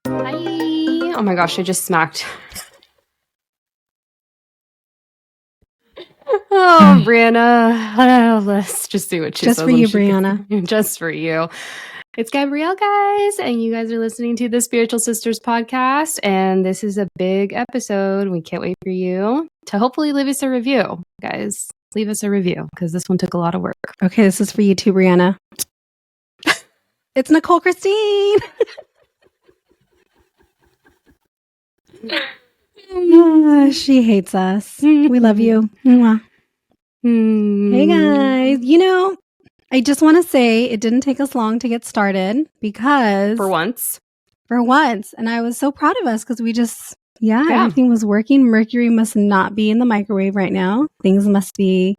Hi. Oh my gosh, I just smacked. Oh, Brianna. Let's just see what she says. Just for you, Brianna. Just for you. It's Gabrielle, guys, and you guys are listening to the Spiritual Sisters podcast, and this is a big episode. We can't wait for you to hopefully leave us a review, guys. Leave us a review, because this one took a lot of work. Okay, this is for you too, Brianna. It's Nichole Christine. She hates us. We love you. Mwah. Hey, guys. You know, I just want to say it didn't take us long to get started because... For once. And I was so proud of us because we just... Yeah, everything was working. Mercury must not be in the microwave right now. Things must be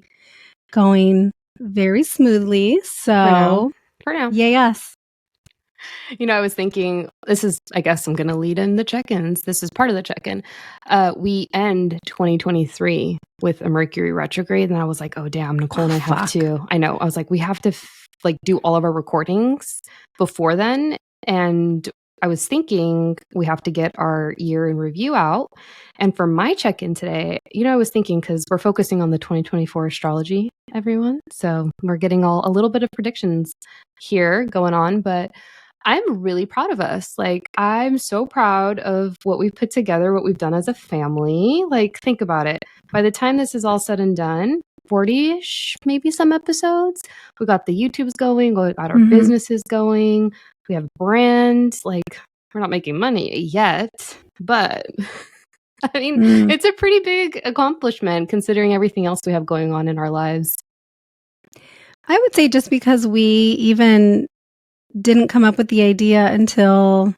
going very smoothly. So, For now. Yay us. You know, I was thinking, I guess I'm going to lead in the check-ins. This is part of the check-in. We end 2023 with a Mercury retrograde. And I was like, oh, damn, Nichole and I have to. I know. I was like, we have to do all of our recordings before then. And I was thinking we have to get our year in review out. And for my check-in today, you know, I was thinking because we're focusing on the 2024 astrology, everyone. So we're getting a little bit of predictions here going on. But I'm really proud of us. Like, I'm so proud of what we've put together, what we've done as a family. Like, think about it. By the time this is all said and done, 40-ish, maybe some episodes. We got the YouTubes going. We got our businesses going. We have brands. Like, we're not making money yet, but I mean, it's a pretty big accomplishment considering everything else we have going on in our lives. I would say just because we even didn't come up with the idea until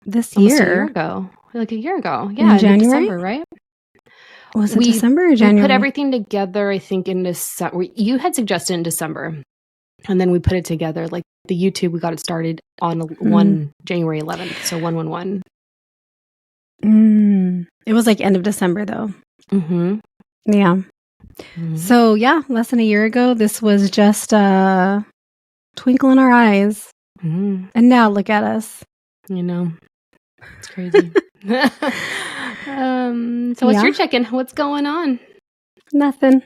this Almost year. A year ago. Like a year ago. Yeah, in January? December, right? Was it December or January? We put everything together, I think, in December. You had suggested in December. And then we put it together. Like the YouTube, we got it started on January 11th. So 111. It was like end of December, though. Mm-hmm. Yeah. Mm-hmm. So, yeah, less than a year ago, this was just a twinkle in our eyes. Mm-hmm. And now look at us. You know, it's crazy. So what's your check-in? What's going on? Nothing.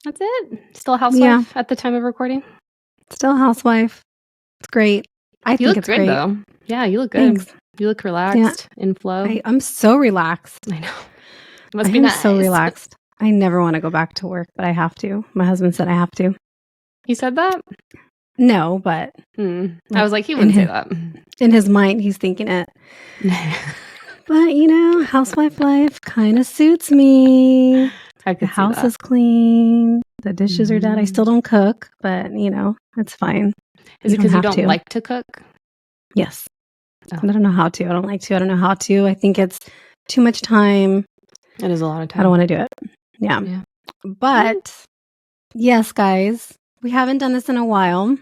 That's it? Still a housewife at the time of recording? Still a housewife. It's great. I think it's great, great. Though. Yeah, you look good. Thanks. You look relaxed, in flow. I'm so relaxed. I know. It must be nice. So relaxed. I never want to go back to work, but I have to. My husband said I have to. He said that? No, but... I was like, he wouldn't say that. In his mind, he's thinking it. But, you know, housewife life kind of suits me. The house is clean. The dishes are done. I still don't cook, but, you know, it's fine. Is it because you don't like to cook? Yes. Oh. I don't know how to. I don't like to. I don't know how to. I think it's too much time. It is a lot of time. I don't want to do it. Yeah. But, yes, guys, we haven't done this in a while.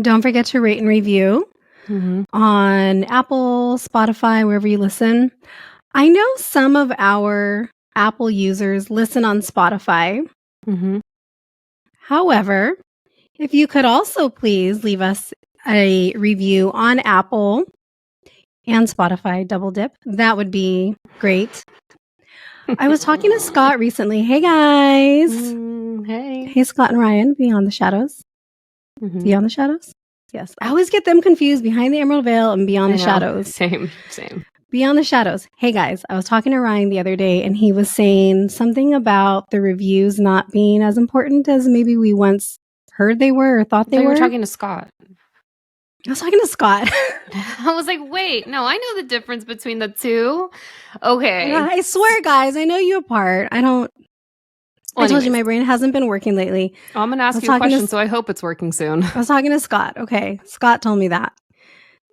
Don't forget to rate and review on Apple, Spotify, wherever you listen. I know some of our Apple users listen on Spotify. However, if you could also please leave us a review on Apple and Spotify, double dip, that would be great. I was talking to Scott recently. Hey, guys. Hey, Scott and Ryan, Beyond the Shadows. Beyond the Shadows? Yes. I always get them confused. Behind the Emerald Veil and Beyond the Shadows. Same. Beyond the Shadows. Hey, guys, I was talking to Ryan the other day, and he was saying something about the reviews not being as important as maybe we once heard they were or thought they were. You were talking to Scott. I was talking to Scott. I was like, wait, no, I know the difference between the two. Okay. Yeah, I swear, guys, I know you apart. I don't... I told you my brain hasn't been working lately. I'm going to ask you a question, so I hope it's working soon. I was talking to Scott. Okay. Scott told me that.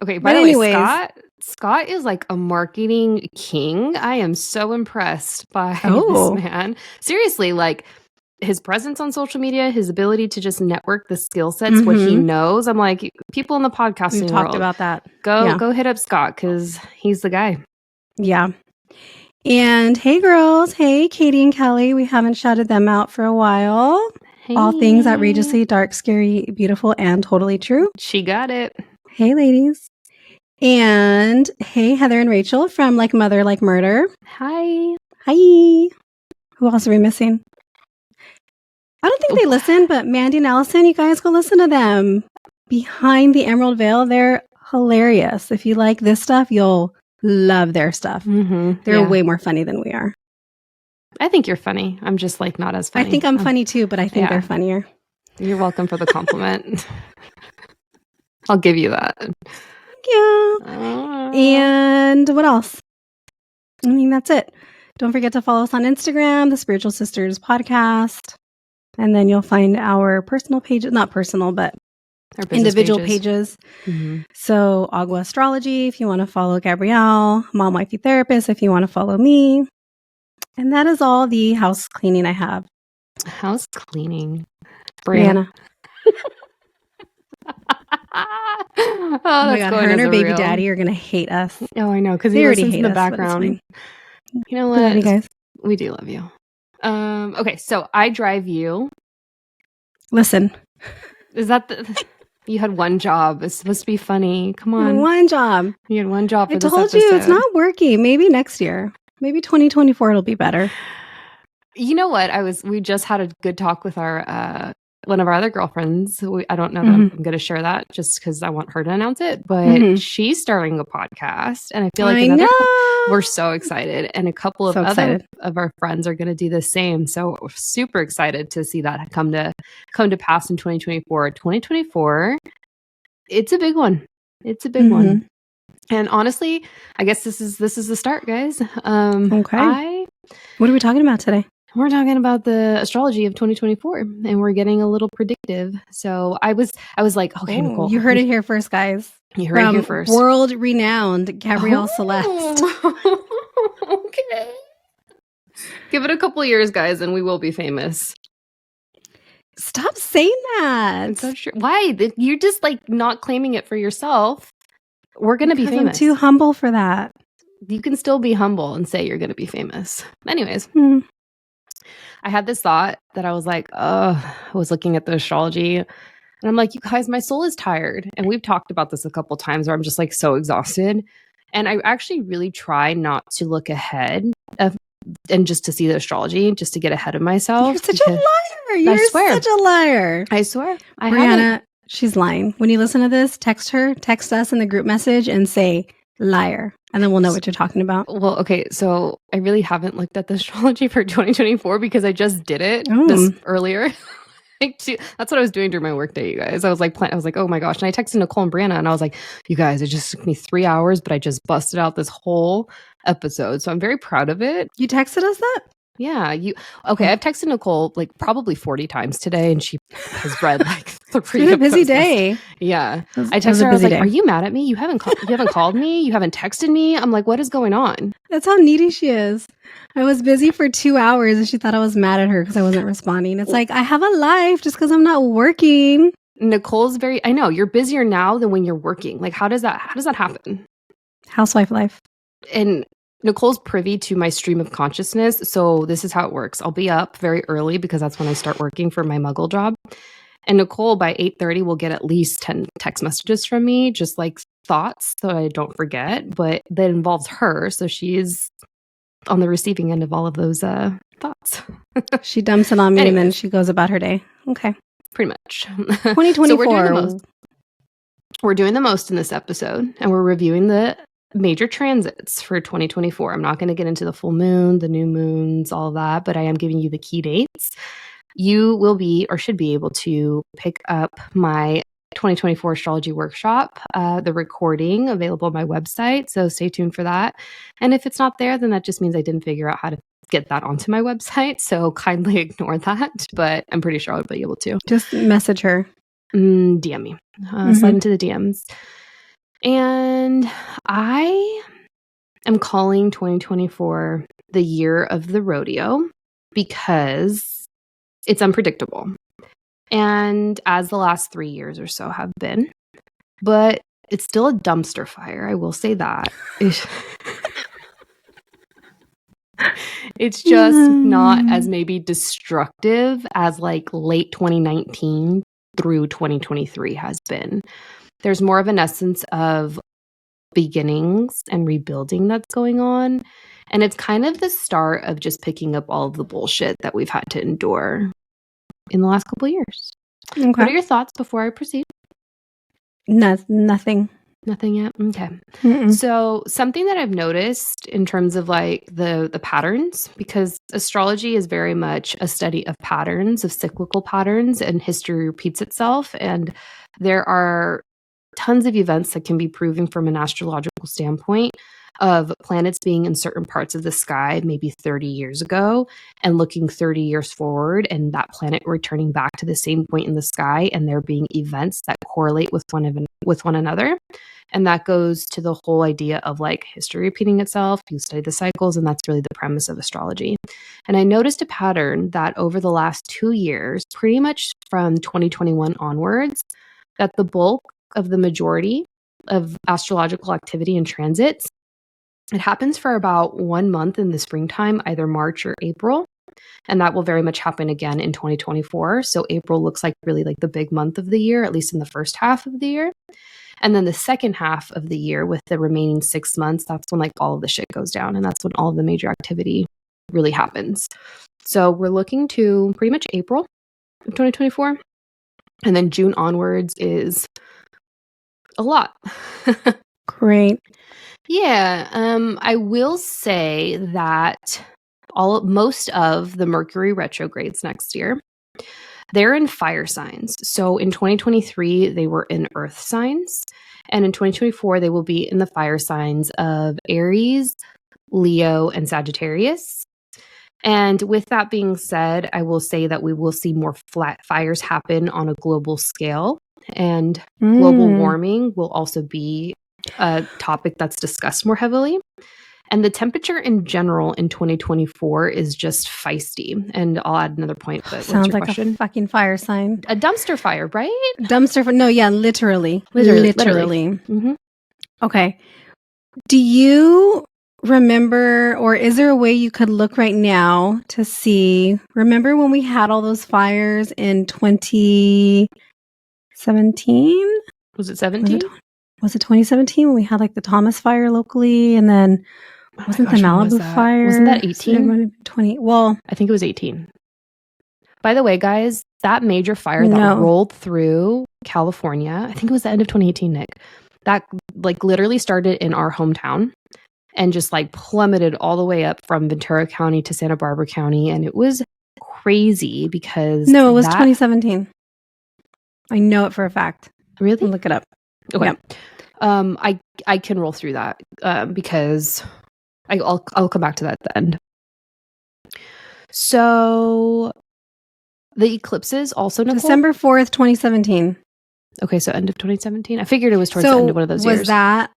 Okay. By the way, Scott is like a marketing king. I am so impressed by this man. Seriously, like his presence on social media, his ability to just network the skill sets, what he knows. I'm like, people in the podcasting world, talked about that. Go hit up Scott because he's the guy. Yeah. And hey, girls. Hey, Katie and Kelly. We haven't shouted them out for a while. All things Hey. outrageously dark, scary, beautiful, and totally true. She got it. Hey, ladies. And hey, Heather and Rachel from Like Mother, Like Murder. Hi. Hi. Who else are we missing? I don't think they listen, but Mandy and Allison, you guys go listen to them. Behind the Emerald Veil, they're hilarious. If you like this stuff, you'll love their stuff. They're way more funny than we are. I think you're funny. I'm just like not as funny. I think I'm funny too, but I think they're funnier. You're welcome for the compliment. I'll give you that. Yeah. And what else? I mean, that's it. Don't forget to follow us on Instagram, the Spiritual Sisters Podcast. And then you'll find our personal pages, not personal, but our individual pages. So Agua Astrology, if you want to follow Gabrielle, Mom Wifey Therapist, if you want to follow me. And that is all the house cleaning I have. House cleaning. Brianna. Oh my God, her and her baby daddy are going to hate us. Oh, I know, because he listens in the background. You know what? We love you guys. We do love you. Okay, so I drive you. Listen. Is that you had one job? It's supposed to be funny. Come on. One job. You had one job for this episode. I told you it's not working. Maybe next year. Maybe 2024 it'll be better. You know what? We just had a good talk with our one of our other girlfriends. I don't know that I'm going to share that just because I want her to announce it, but she's starting a podcast, and I feel like we're so excited, and a couple of other of our friends are going to do the same. So we're super excited to see that come to pass in 2024. 2024, it's a big one. It's a big one. And honestly, I guess this is the start, guys. Okay. What are we talking about today? We're talking about the astrology of 2024, and we're getting a little predictive. So I was like, okay, Nichole, you heard it here first, guys. You heard it here first. World-renowned Gabrielle Celeste. Okay. Give it a couple years, guys, and we will be famous. Stop saying that. It's not true. Why? You're just like not claiming it for yourself. We're going to be famous. I'm too humble for that. You can still be humble and say you're going to be famous. Anyways. I had this thought that I was like, I was looking at the astrology and I'm like, you guys, my soul is tired. And we've talked about this a couple times where I'm just like so exhausted. And I actually really try not to look ahead and just to see the astrology, just to get ahead of myself. You're such a liar. You're such a liar. I swear. Brianna, she's lying. When you listen to this, text us in the group message and say liar. And then we'll know what you're talking about. Well, okay. So I really haven't looked at the astrology for 2024 because I just did it this earlier. That's what I was doing during my work day, you guys. I was like, oh my gosh. And I texted Nichole and Brianna and I was like, you guys, it just took me 3 hours, but I just busted out this whole episode. So I'm very proud of it. You texted us that? Yeah. I've texted Nichole like probably 40 times today and she has read like 3 It's been a busy day. Yeah. I texted her, I was like, are you mad at me? You haven't called me? You haven't texted me? I'm like, what is going on? That's how needy she is. I was busy for 2 hours and she thought I was mad at her because I wasn't responding. It's like, I have a life just because I'm not working. Nicole's I know, you're busier now than when you're working. Like, how does that happen? Housewife life. And Nicole's privy to my stream of consciousness. So this is how it works. I'll be up very early because that's when I start working for my muggle job. And Nichole by 8:30 will get at least 10 text messages from me, just like thoughts so I don't forget. But that involves her. So she's on the receiving end of all of those thoughts. She dumps it on me and then she goes about her day. Okay. Pretty much. 2024. So we're doing the most in this episode. And we're reviewing the major transits for 2024. I'm not going to get into the full moon, the new moons, all of that, but I am giving you the key dates. You will be or should be able to pick up my 2024 astrology workshop, the recording available on my website. So stay tuned for that. And if it's not there, then that just means I didn't figure out how to get that onto my website. So kindly ignore that, but I'm pretty sure I'll be able to. Just message her. DM me. Slide into the DMs. And I am calling 2024 the year of the rodeo because it's unpredictable. And as the last 3 years or so have been, but it's still a dumpster fire. I will say that. It's just not as maybe destructive as like late 2019 through 2023 has been. There's more of an essence of beginnings and rebuilding that's going on. And it's kind of the start of just picking up all of the bullshit that we've had to endure in the last couple of years. Okay. What are your thoughts before I proceed? Nothing. Nothing yet? Okay. Mm-mm. So something that I've noticed in terms of like the patterns, because astrology is very much a study of patterns, of cyclical patterns, and history repeats itself. And there are tons of events that can be proven from an astrological standpoint of planets being in certain parts of the sky maybe 30 years ago and looking 30 years forward, and that planet returning back to the same point in the sky, and there being events that correlate with one another. And that goes to the whole idea of like history repeating itself. You study the cycles, and that's really the premise of astrology. And I noticed a pattern that over the last 2 years, pretty much from 2021 onwards, that the bulk of the majority of astrological activity and transits, it happens for about 1 month in the springtime, either March or April. And that will very much happen again in 2024. So April looks like really like the big month of the year, at least in the first half of the year. And then the second half of the year with the remaining 6 months, that's when like all of the shit goes down. And that's when all of the major activity really happens. So we're looking to pretty much April of 2024. And then June onwards is a lot. Great. Yeah. I will say that most of the Mercury retrogrades next year, they're in fire signs. So in 2023, they were in earth signs. And in 2024, they will be in the fire signs of Aries, Leo, and Sagittarius. And with that being said, I will say that we will see more flat fires happen on a global scale. And global warming will also be a topic that's discussed more heavily. And the temperature in general in 2024 is just feisty. And I'll add another point, but Sounds what's your like question? a fucking fire sign. A dumpster fire, right? Dumpster fire. No, yeah, literally. Mm-hmm. Okay. Do you remember, or is there a way you could look right now to see, remember when we had all those fires in 2017? Was it 17? Was it 2017 when we had like the Thomas fire locally, and then wasn't the Malibu fire? Wasn't that 18? 20. Well, I think it was 18. By the way, guys, that major fire that rolled through California, I think it was the end of 2018, Nick, that like literally started in our hometown and just like plummeted all the way up from Ventura County to Santa Barbara County. And it was crazy because... No, it was 2017. I know it for a fact. Really? I'll look it up. Okay. Yep. I can roll through that because I'll come back to that at the end. So the eclipses also, Nichole? December 4th, 2017. Okay, so end of 2017. I figured it was towards the end of one of those years. Was that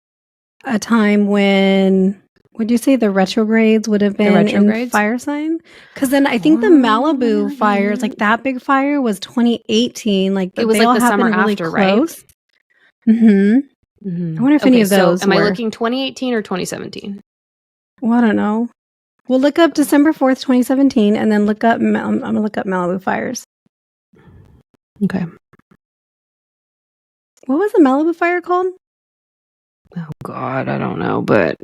a time when, would you say the retrogrades would have been in fire sign? Because then I think the Malibu fires, like that big fire, was 2018. Like it was like the summer really after, close. Right? Mm-hmm. I wonder if any of those am I looking 2018 or 2017? Well, I don't know. We'll look up December 4th, 2017, and then look up, I'm going to look up Malibu fires. Okay. What was the Malibu fire called? Oh, God, I don't know, but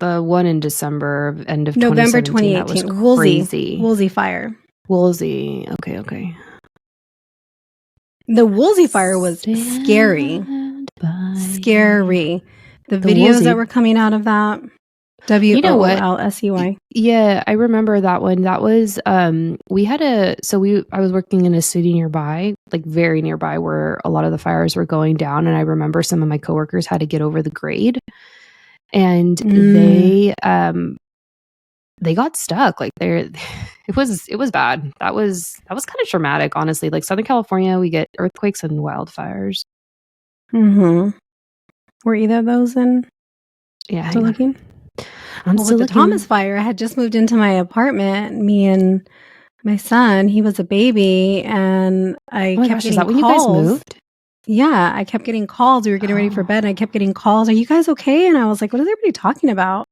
the one in December, end of November 2017, 2018. that was crazy. Woolsey fire. Woolsey. Okay. The Woolsey fire was scary. Scary. The videos Woolsey that were coming out of that. WOLSEY. Yeah, I remember that one. That was I was working in a city nearby, like very nearby, where a lot of the fires were going down, and I remember some of my coworkers had to get over the grade, and they got stuck. Like it was bad. That was kind of traumatic, honestly. Like Southern California, we get earthquakes and wildfires. Mm-hmm. Were either of those in? Yeah, still looking. I'm still with the Thomas fire. I had just moved into my apartment. Me and my son, he was a baby, and I kept getting is that calls. When you guys moved? Yeah, I kept getting calls. We were getting ready for bed, and I kept getting calls. Are you guys okay? And I was like, what is everybody talking about?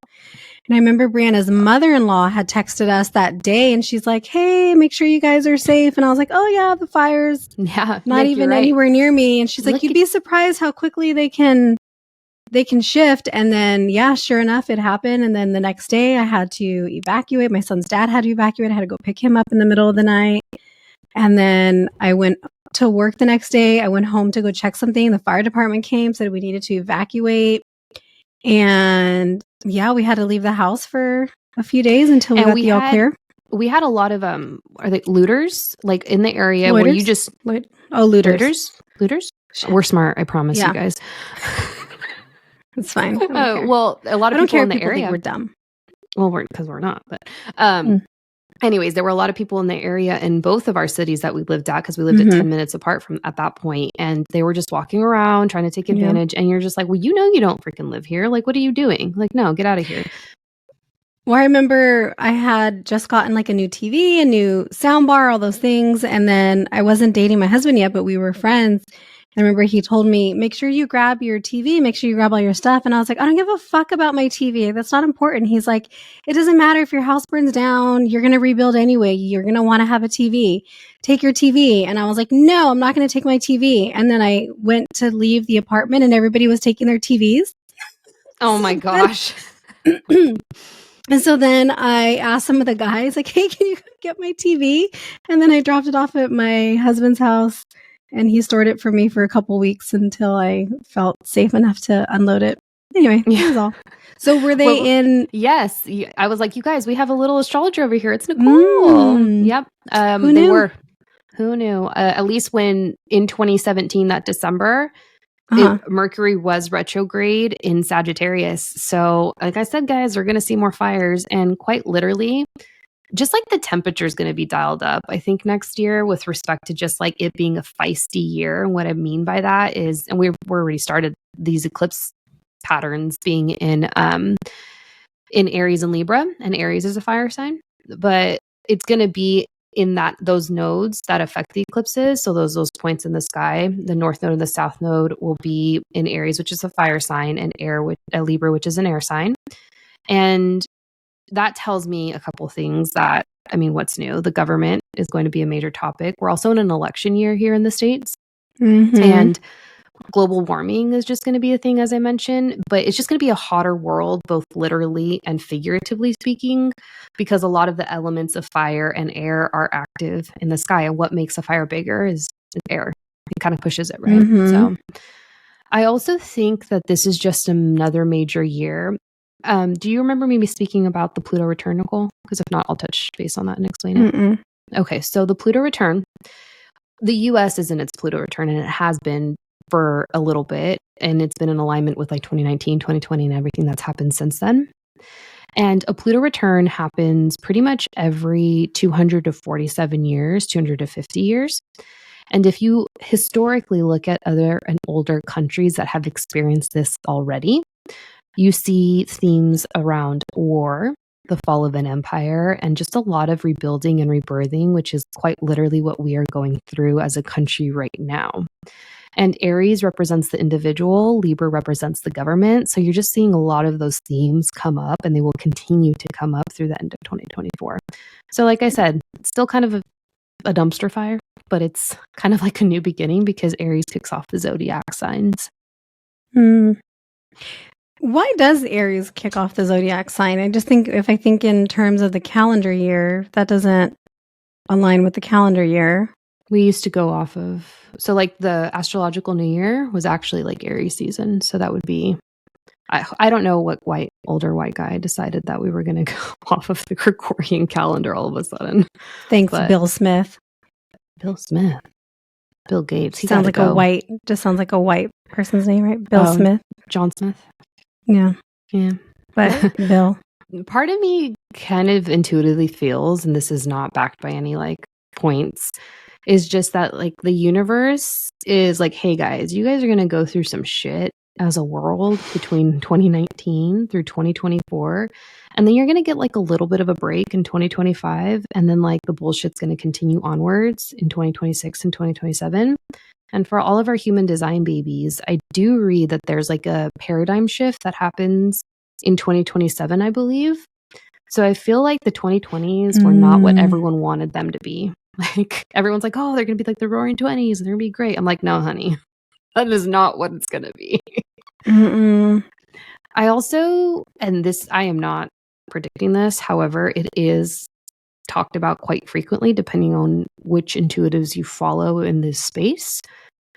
And I remember Brianna's mother-in-law had texted us that day and she's like, hey, make sure you guys are safe. And I was like, oh yeah, the fire's Yeah, not Nick, you're even right. anywhere near me. And she's like, Look you'd at- be surprised how quickly they can shift. And then, yeah, sure enough, it happened. And then the next day I had to evacuate. My son's dad had to evacuate. I had to go pick him up in the middle of the night. And then I went to work the next day. I went home to go check something. The fire department came, said we needed to evacuate. And yeah, we had to leave the house for a few days until we got the all clear. We had a lot of are they looters like in the area Loiters? where you just looters. Looters? We're smart, I promise you guys. It's fine. Well, a lot of people in the area think we're dumb. Well, because we're not, but anyways, there were a lot of people in the area in both of our cities that we lived at, because we lived at 10 minutes apart from at that point, and they were just walking around trying to take advantage. And you're just like, well, you know, you don't freaking live here. Like, what are you doing? Like, no, get out of here. Well, I remember I had just gotten like a new TV, a new sound bar, all those things. And then I wasn't dating my husband yet, but we were friends. I remember he told me, make sure you grab your TV, make sure you grab all your stuff. And I was like, I don't give a fuck about my TV. That's not important. He's like, it doesn't matter if your house burns down. You're going to rebuild anyway. You're going to want to have a TV. Take your TV. And I was like, no, I'm not going to take my TV. And then I went to leave the apartment and everybody was taking their TVs. Oh my gosh. And so then I asked some of the guys, like, hey, can you get my TV? And then I dropped it off at my husband's house. And he stored it for me for a couple weeks until I felt safe enough to unload it. Anyway, that was all. So were they in? Yes. I was like, you guys, we have a little astrologer over here. It's Nichole. Yep. Who knew? They were. Who knew? At least when in 2017, that December, Mercury was retrograde in Sagittarius. So like I said, guys, we're going to see more fires. And quite literally, just like the temperature is going to be dialed up, I think next year, with respect to just like it being a feisty year. And what I mean by that is, and we're already started these eclipse patterns being in Aries and Libra, and Aries is a fire sign, but it's going to be in those nodes that affect the eclipses. So those points in the sky, the north node and the south node will be in Aries, which is a fire sign, and Libra, which is an air sign. And that tells me a couple things that, I mean, what's new? The government is going to be a major topic. We're also in an election year here in the States. And global warming is just going to be a thing, as I mentioned, but it's just going to be a hotter world, both literally and figuratively speaking, because a lot of the elements of fire and air are active in the sky. And what makes a fire bigger is air. It kind of pushes it, right? So I also think that this is just another major year. Do you remember me speaking about the Pluto return, Nichole? Because if not, I'll touch base on that and explain it. Okay, so the Pluto return, the US is in its Pluto return, and it has been for a little bit, and it's been in alignment with like 2019, 2020, and everything that's happened since then. And a Pluto return happens pretty much every 247 years, 250 years. And if you historically look at other and older countries that have experienced this already, you see themes around war, the fall of an empire, and just a lot of rebuilding and rebirthing, which is quite literally what we are going through as a country right now. And Aries represents the individual, Libra represents the government. So you're just seeing a lot of those themes come up, and they will continue to come up through the end of 2024. So like I said, it's still kind of a dumpster fire, but it's kind of like a new beginning because Aries kicks off the zodiac signs. Why does Aries kick off the zodiac sign? I just think, if I think in terms of the calendar year, that doesn't align with the calendar year. We used to go off of, so like the astrological new year was actually like Aries season. So that would be, I don't know what older white guy decided that we were going to go off of the Gregorian calendar all of a sudden. Thanks, Bill Smith. Bill Smith. Bill Gates. He sounds like just sounds like a white person's name, right? Bill Smith. John Smith. Yeah. But Bill. Part of me kind of intuitively feels, and this is not backed by any like points, is just that like the universe is like, hey guys, you guys are going to go through some shit as a world between 2019 through 2024. And then you're going to get like a little bit of a break in 2025. And then like the bullshit's going to continue onwards in 2026 and 2027. And for all of our human design babies, I do read that there's like a paradigm shift that happens in 2027, I believe. So I feel like the 2020s were not what everyone wanted them to be. Like, everyone's like, oh, they're going to be like the roaring 20s and they're going to be great. I'm like, no, honey, that is not what it's going to be. I also, and this, I am not predicting this. However, it is talked about quite frequently, depending on which intuitives you follow in this space,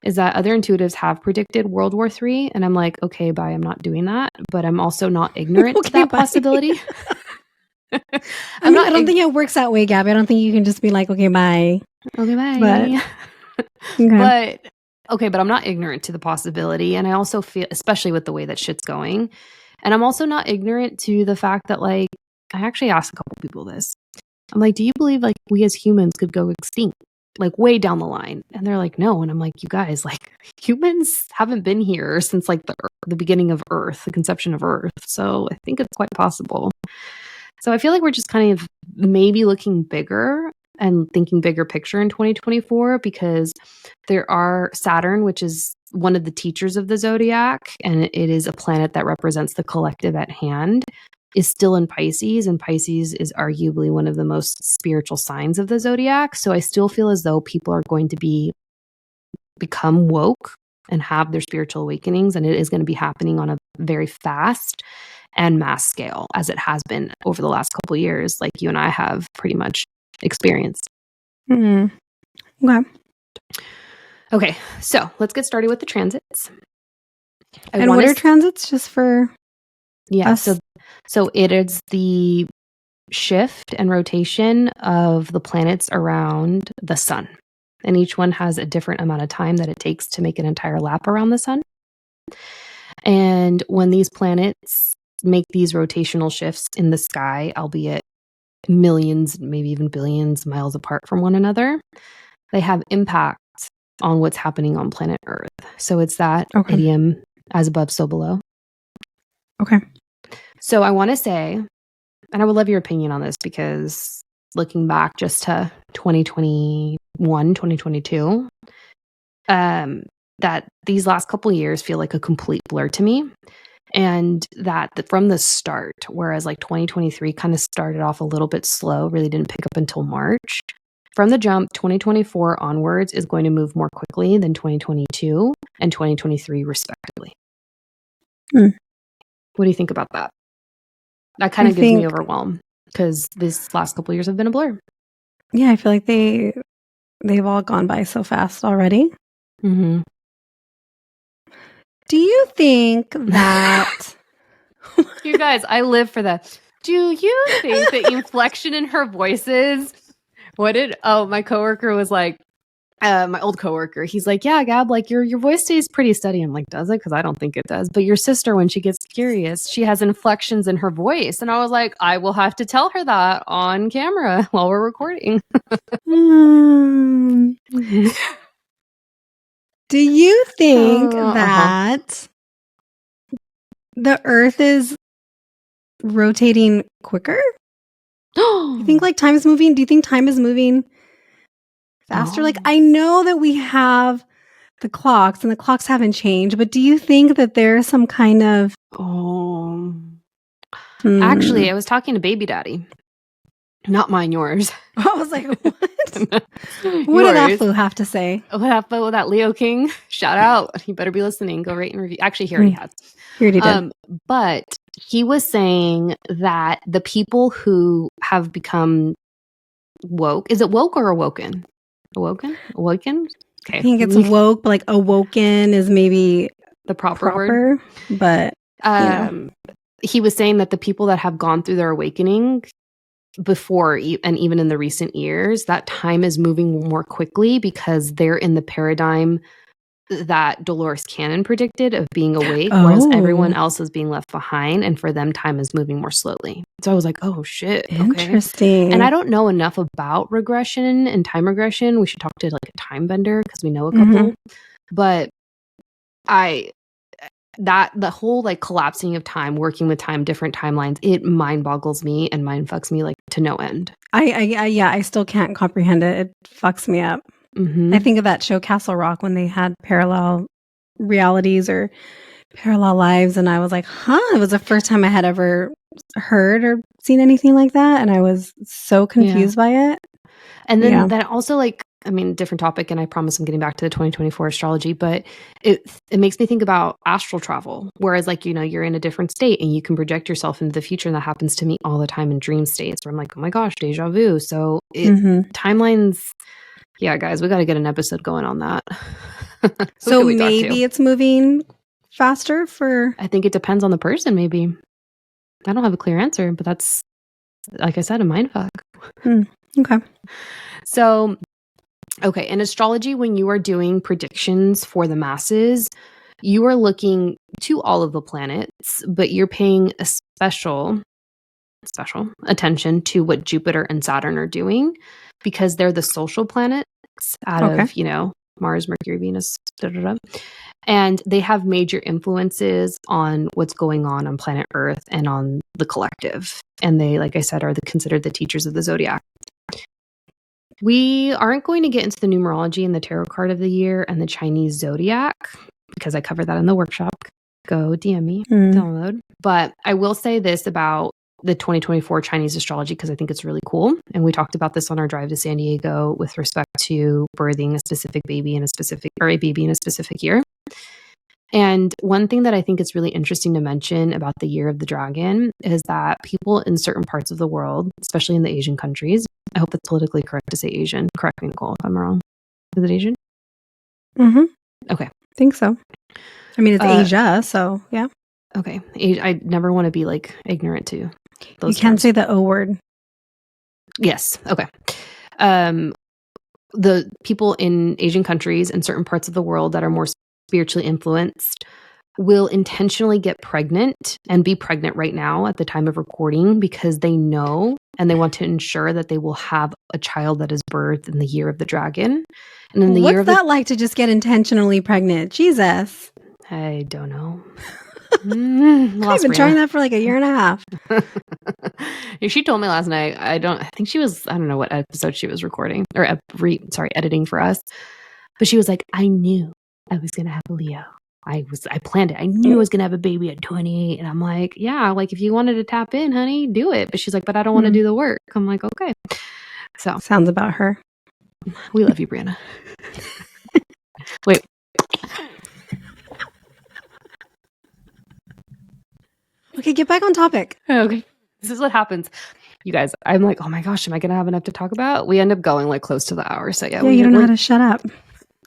is that other intuitives have predicted World War III. And I'm like, okay, bye. I'm not doing that. But I'm also not ignorant to that possibility. I don't think it works that way, Gabby. I don't think you can just be like, okay, bye. Okay, bye. But but I'm not ignorant to the possibility. And I also feel, especially with the way that shit's going, and I'm also not ignorant to the fact that, like, I actually asked a couple people this. I'm like, do you believe like we as humans could go extinct, like way down the line? And they're like, no. And I'm like, you guys, like, humans haven't been here since like the beginning of Earth, the conception of Earth. So I think it's quite possible. So I feel like we're just kind of maybe looking bigger and thinking bigger picture in 2024, because there are Saturn, which is one of the teachers of the zodiac, and it is a planet that represents the collective at hand, is still in Pisces, and Pisces is arguably one of the most spiritual signs of the zodiac. So I still feel as though people are going to become woke and have their spiritual awakenings, and it is going to be happening on a very fast and mass scale, as it has been over the last couple of years, like you and I have pretty much experienced. Okay, so let's get started with the transits. And what are transits, just for us? So it is the shift and rotation of the planets around the sun. And each one has a different amount of time that it takes to make an entire lap around the sun. And when these planets make these rotational shifts in the sky, albeit millions, maybe even billions miles apart from one another, they have impact on what's happening on planet Earth. So it's that idiom, as above, so below. Okay. So I want to say, and I would love your opinion on this, because looking back just to 2021, 2022, that these last couple of years feel like a complete blur to me. And that from the start, whereas like 2023 kind of started off a little bit slow, really didn't pick up until March. From the jump, 2024 onwards is going to move more quickly than 2022 and 2023 respectively. What do you think about that? That kind of gives me overwhelmed, because this last couple of years have been a blur. Yeah, I feel like they've all gone by so fast already. Mm-hmm. Do you think that... You guys, I live for that. Do you think the inflection in her voice is... my coworker was like, my old coworker, he's like, yeah, Gab, like your voice stays pretty steady. I'm like, does it? Because I don't think it does. But your sister, when she gets curious, she has inflections in her voice. And I was like, I will have to tell her that on camera while we're recording. Do you think that the Earth is rotating quicker? You think like time is moving? Do you think time is moving faster? Like, I know that we have the clocks and the clocks haven't changed, but do you think that there's some kind of... Actually, I was talking to baby daddy. Not mine, yours. I was like, what? What did that fool have to say? What that Leo King? Shout out. You better be listening. Go rate and review. Actually, he already has. He already did. But he was saying that the people who have become woke, is it woke or awoken? Awoken? Okay. I think it's woke, but like awoken is maybe the proper word. But he was saying that the people that have gone through their awakening before and even in the recent years, that time is moving more quickly because they're in the paradigm that Dolores Cannon predicted of being awake, whereas everyone else is being left behind, and for them time is moving more slowly. So I was like, oh shit, interesting. And I don't know enough about regression and time regression. We should talk to like a time bender, because we know a couple. But the whole like collapsing of time, working with time, different timelines, it mind boggles me and mind fucks me like to no end. I still can't comprehend it. It fucks me up. I think of that show Castle Rock, when they had parallel realities or parallel lives, and I was like, huh, it was the first time I had ever heard or seen anything like that, and I was so confused by it. And then Yeah. that also, like, I mean, different topic, and I promise I'm getting back to the 2024 astrology, but it makes me think about astral travel. Whereas, like, you're in a different state and you can project yourself into the future, and that happens to me all the time in dream states where I'm like, oh my gosh, deja vu. So timelines, yeah, guys, we got to get an episode going on that. So maybe it's moving faster for... I think it depends on the person, maybe. I don't have a clear answer, but that's, like I said, a mindfuck. Okay. So, okay, in astrology, when you are doing predictions for the masses, you are looking to all of the planets, but you're paying a special attention to what Jupiter and Saturn are doing because they're the social planets out of, Mars, Mercury, Venus, and they have major influences on what's going on planet Earth and on the collective. And they, like I said, are considered the teachers of the zodiac. We aren't going to get into the numerology and the tarot card of the year and the Chinese zodiac because I covered that in the workshop. Go DM me, download. But I will say this about the 2024 Chinese astrology because I think it's really cool. And we talked about this on our drive to San Diego with respect to birthing a specific baby in a specific year. And one thing that I think is really interesting to mention about the year of the dragon is that people in certain parts of the world, especially in the Asian countries, I hope it's politically correct to say Asian. Correct me, Nichole, if I'm wrong. Is it Asian? Okay. I think so. I mean, it's Asia, so yeah. Okay. I never want to be like ignorant to those You can't terms. say the O word. Yes. Okay. The people in Asian countries and certain parts of the world that are more spiritually influenced will intentionally get pregnant and be pregnant right now at the time of recording because they know and they want to ensure that they will have a child that is birthed in the year of the dragon. And in the What's year of that like to just get intentionally pregnant? Jesus. I don't know. I've been trying that for like a year and a half. She told me last night, I think she was, I don't know what episode she was recording or editing for us. But she was like, I knew I was going to have a Leo. I planned it. I knew I was going to have a baby at 28. And I'm like, yeah, like if you wanted to tap in, honey, do it. But she's like, but I don't want to do the work. I'm like, okay. So sounds about her. We love you, Brianna. Wait. Okay, get back on topic. Okay. This is what happens. You guys, I'm like, oh my gosh, am I going to have enough to talk about? We end up going like close to the hour. So yeah. You don't know how to shut up.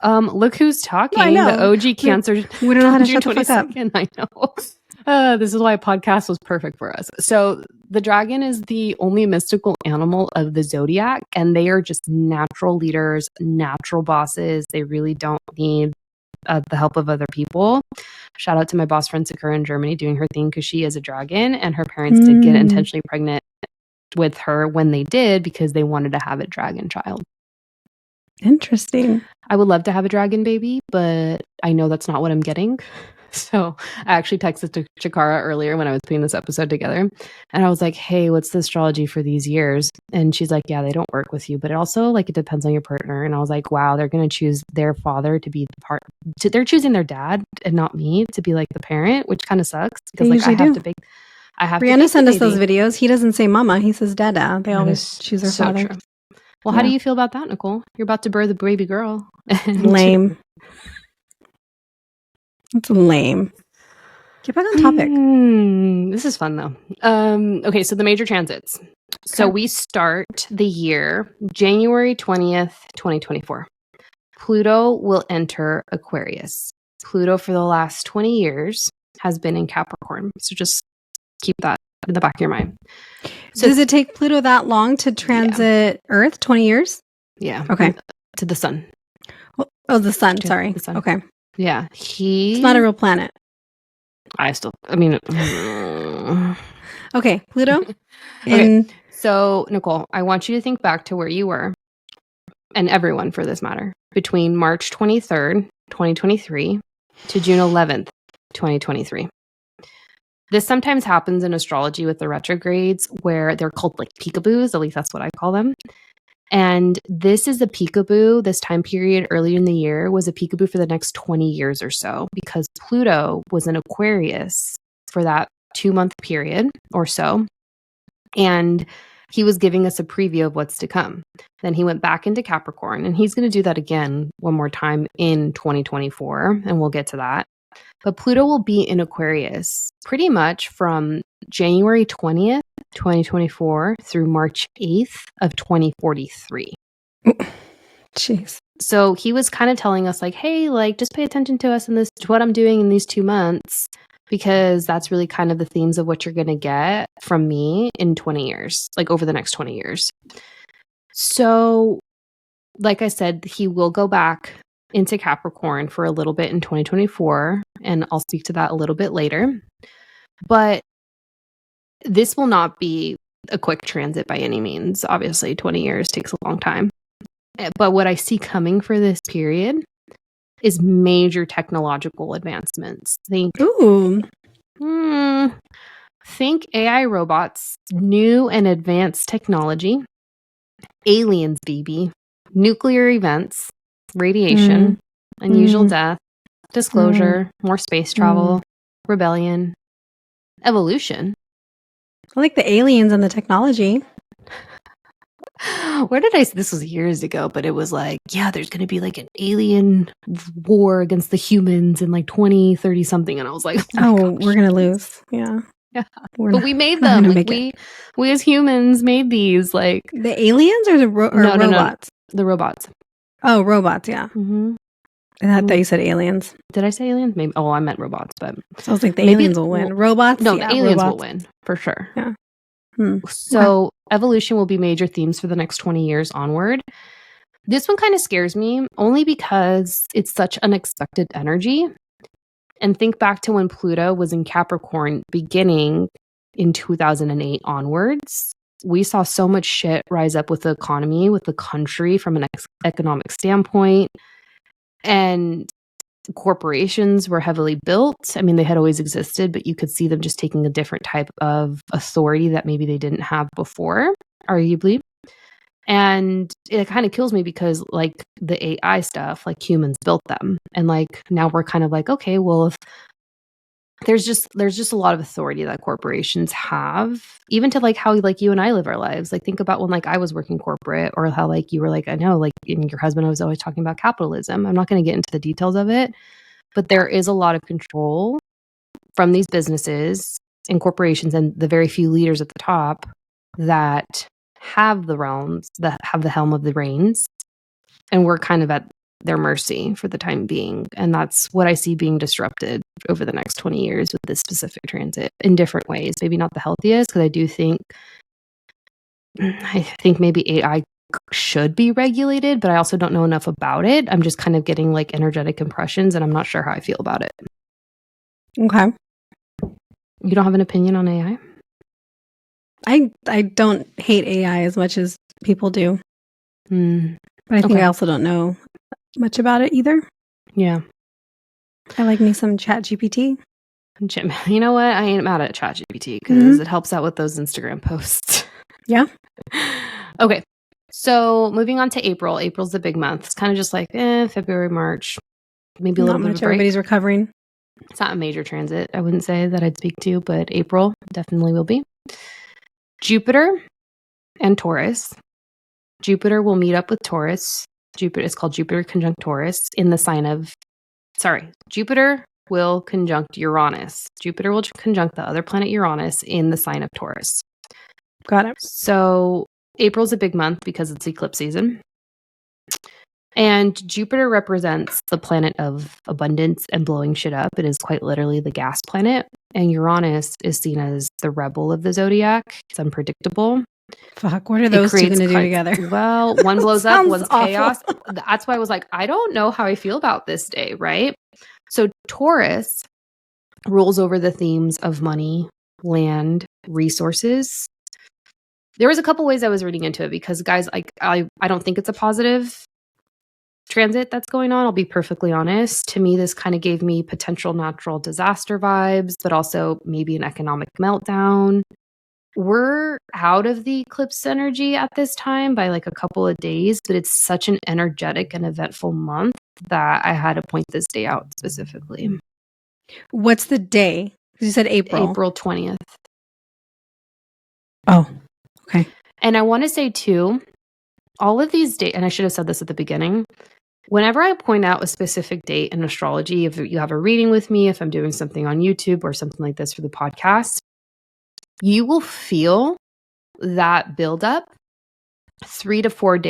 Look who's talking. I know. The OG Cancer. We don't know how to shut the fuck up. I know. This is why a podcast was perfect for us. So the dragon is the only mystical animal of the zodiac, and they are just natural leaders, natural bosses. They really don't need the help of other people. Shout out to my boss friend Sakura in Germany doing her thing because she is a dragon, and her parents did get intentionally pregnant with her when they did because they wanted to have a dragon child. Interesting. I would love to have a dragon baby, but I know that's not what I'm getting. So I actually texted to Chikara earlier when I was putting this episode together. And I was like, hey, what's the astrology for these years? And she's like, yeah, they don't work with you. But it also, like, it depends on your partner. And I was like, wow, they're going to choose their father to be the part. They're choosing their dad and not me to be like the parent, which kind of sucks. Because like I have Brianna to sent us those videos. He doesn't say mama. He says dada. They always choose their father. True. Well, how do you feel about that, Nichole? You're about to birth a baby girl. Lame. It's lame. Get back on topic. This is fun, though. Okay, so the major transits. Okay. So we start the year January 20th, 2024. Pluto will enter Aquarius. Pluto, for the last 20 years, has been in Capricorn. So just keep that in the back of your mind. So does it take Pluto that long to transit Earth? 20 years? Yeah. Okay. To the sun. Oh, the sun. Sorry. The sun. Okay. Yeah. It's not a real planet. Okay. Pluto? Okay. So, Nichole, I want you to think back to where you were, and everyone for this matter, between March 23rd, 2023 to June 11th, 2023. This sometimes happens in astrology with the retrogrades where they're called like peekaboos, at least that's what I call them. And this is a peekaboo. This time period earlier in the year was a peekaboo for the next 20 years or so, because Pluto was in Aquarius for that 2-month period or so. And he was giving us a preview of what's to come. Then he went back into Capricorn, and he's going to do that again one more time in 2024, and we'll get to that. But Pluto will be in Aquarius pretty much from January 20th, 2024 through March 8th of 2043. Jeez. So he was kind of telling us like, hey, like just pay attention to us in this, to what I'm doing in these 2 months, because that's really kind of the themes of what you're going to get from me in 20 years, like over the next 20 years. So like I said, he will go back into Capricorn for a little bit in 2024, and I'll speak to that a little bit later. But this will not be a quick transit by any means. Obviously, 20 years takes a long time. But what I see coming for this period is major technological advancements. Think AI robots, new and advanced technology, aliens, baby, nuclear events, radiation, unusual death, disclosure, more space travel, rebellion, evolution. I like the aliens and the technology. Where did I see this? Was years ago, but it was like, yeah, there's going to be like an alien war against the humans in like 2030 something. And I was like, oh we're going to lose. Yeah. But we made them. Like we as humans made these. Like the aliens or the robots? No, the robots. Oh, robots. Yeah. Mm-hmm. I thought you said aliens. Did I say aliens? Maybe. Oh, I meant robots. But so I was like, the aliens will win. Robots? No, the aliens will win for sure. Yeah. So evolution will be major themes for the next 20 years onward. This one kind of scares me only because it's such unexpected energy. And think back to when Pluto was in Capricorn beginning in 2008 onwards. We saw so much shit rise up with the economy, with the country from an economic standpoint. And corporations were heavily built. I mean, they had always existed, but you could see them just taking a different type of authority that maybe they didn't have before, arguably. And it kind of kills me because like the AI stuff, like humans built them. And like now we're kind of like, okay, well, if there's just a lot of authority that corporations have, even to like how like you and I live our lives. Like think about when like I was working corporate, or how like you were like, I know, like in your husband was always talking about capitalism. I'm not going to get into the details of it, but there is a lot of control from these businesses and corporations and the very few leaders at the top that have the realms, that have the helm of the reins, and we're kind of at their mercy for the time being. And that's what I see being disrupted over the next 20 years with this specific transit in different ways. Maybe not the healthiest, because I think maybe AI should be regulated, but I also don't know enough about it. I'm just kind of getting like energetic impressions, and I'm not sure how I feel about it. Okay. You don't have an opinion on AI? I don't hate AI as much as people do. But I think I also don't know much about it either. Yeah. I like me some ChatGPT. You know what? I ain't mad at ChatGPT because it helps out with those Instagram posts. Yeah. Okay. So moving on to April. April's the big month. It's kind of just like February, March, maybe a little bit of a break. Everybody's recovering. It's not a major transit, I wouldn't say, that I'd speak to, but April definitely will be. Jupiter and Taurus. Jupiter will meet up with Taurus. It's called Jupiter conjunct Taurus in the sign of, Jupiter will conjunct Uranus. Jupiter will conjunct the other planet Uranus in the sign of Taurus. Got it. So April's a big month because it's eclipse season. And Jupiter represents the planet of abundance and blowing shit up. It is quite literally the gas planet. And Uranus is seen as the rebel of the zodiac. It's unpredictable. Fuck, what are those two going to do together? Well, one blows up, one's awful. Chaos. That's why I was like, I don't know how I feel about this day, right? So Taurus rules over the themes of money, land, resources. There was a couple ways I was reading into it because, guys, I don't think it's a positive transit that's going on. I'll be perfectly honest. To me, this kind of gave me potential natural disaster vibes, but also maybe an economic meltdown. we're out of the eclipse energy at this time by like a couple of days, but it's such an energetic and eventful month that I had to point this day out specifically. What's the day? You said April. April 20th. Oh, okay. And I want to say too, all of these dates, and I should have said this at the beginning, whenever I point out a specific date in astrology, if you have a reading with me, if I'm doing something on YouTube or something like this for the podcast, you will feel that buildup 3 to 5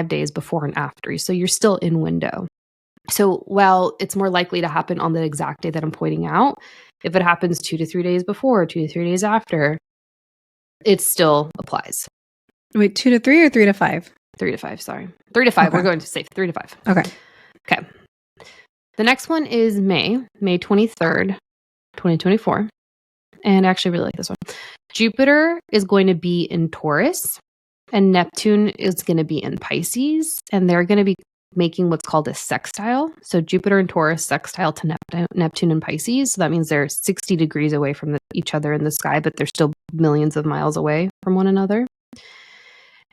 days before and after. So you're still in window. So while it's more likely to happen on the exact day that I'm pointing out, if it happens 2 to 3 days before, 2 to 3 days after, it still applies. Wait, 2 to 3 or 3 to 5? 3 to 5, sorry. 3 to 5. Okay. We're going to say 3 to 5. Okay. The next one is May 23rd, 2024. And I actually really like this one. Jupiter is going to be in Taurus and Neptune is going to be in Pisces. And they're going to be making what's called a sextile. So Jupiter and Taurus sextile to Neptune and Pisces. So that means they're 60 degrees away from each other in the sky, but they're still millions of miles away from one another.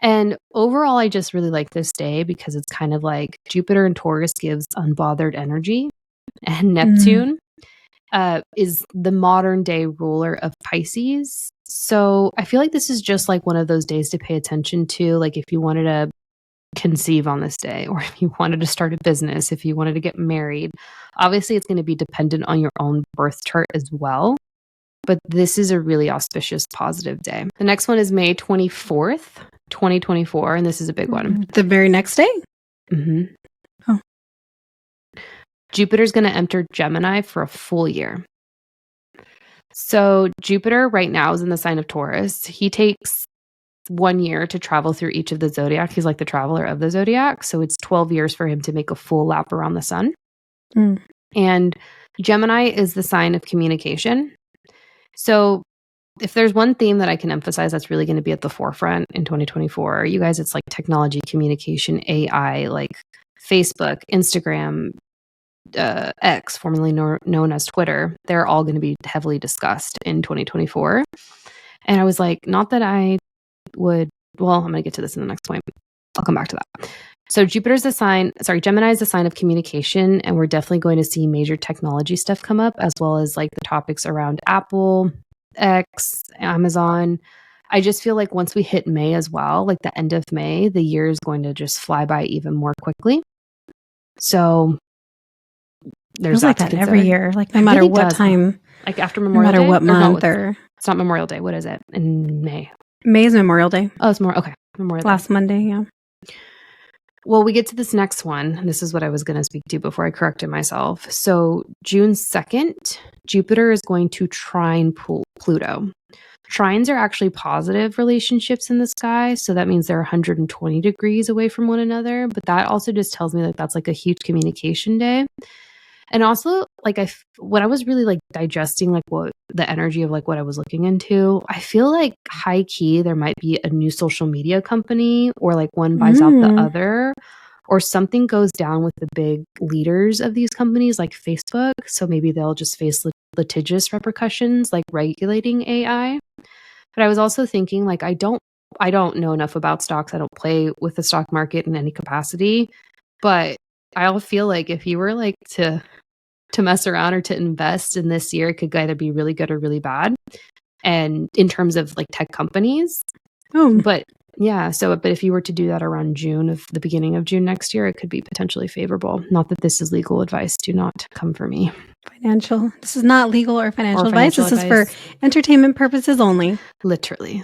And overall, I just really like this day because it's kind of like Jupiter and Taurus gives unbothered energy, and Neptune is the modern day ruler of Pisces. So I feel like this is just like one of those days to pay attention to. Like if you wanted to conceive on this day, or if you wanted to start a business, if you wanted to get married, obviously it's going to be dependent on your own birth chart as well. But this is a really auspicious, positive day. The next one is May 24th, 2024, and this is a big one. The very next day? Mm-hmm. Oh. Jupiter's going to enter Gemini for a full year. So Jupiter right now is in the sign of Taurus. He takes 1 year to travel through each of the zodiac. He's like the traveler of the zodiac. So it's 12 years for him to make a full lap around the sun. And Gemini is the sign of communication. So if there's one theme that I can emphasize that's really going to be at the forefront in 2024, you guys, it's like technology, communication, AI, like Facebook, Instagram, X, formerly known as Twitter. They're all going to be heavily discussed in 2024. And I was like, not that I would, well, I'm going to get to this in the next point. I'll come back to that. So Gemini is the sign of communication, and we're definitely going to see major technology stuff come up, as well as like the topics around Apple, X, Amazon. I just feel like once we hit May as well, like the end of May, the year is going to just fly by even more quickly. So there's like that every year, like no matter what time, like after Memorial Day, no matter what month, or it's not Memorial Day. What is it in May? May's Memorial Day. Oh, it's more okay. Memorial Day. Last Monday, yeah. Well, we get to this next one. This is what I was going to speak to before I corrected myself. So June 2nd, Jupiter is going to trine Pluto. Trines are actually positive relationships in the sky. So that means they're 120 degrees away from one another. But that also just tells me that that's like a huge communication day. And also, like, when I was really like digesting like what the energy of like what I was looking into, I feel like high key there might be a new social media company, or like one buys out the other, or something goes down with the big leaders of these companies like Facebook. So maybe they'll just face litigious repercussions like regulating AI. But I was also thinking, like, I don't know enough about stocks. I don't play with the stock market in any capacity, but I feel like if you were like to mess around or to invest in this year, it could either be really good or really bad. And in terms of like tech companies, but yeah. So, but if you were to do that around the beginning of June next year, it could be potentially favorable. Not that this is legal advice. Do not come for me. Financial. This is not legal or financial advice. This is for entertainment purposes only. Literally.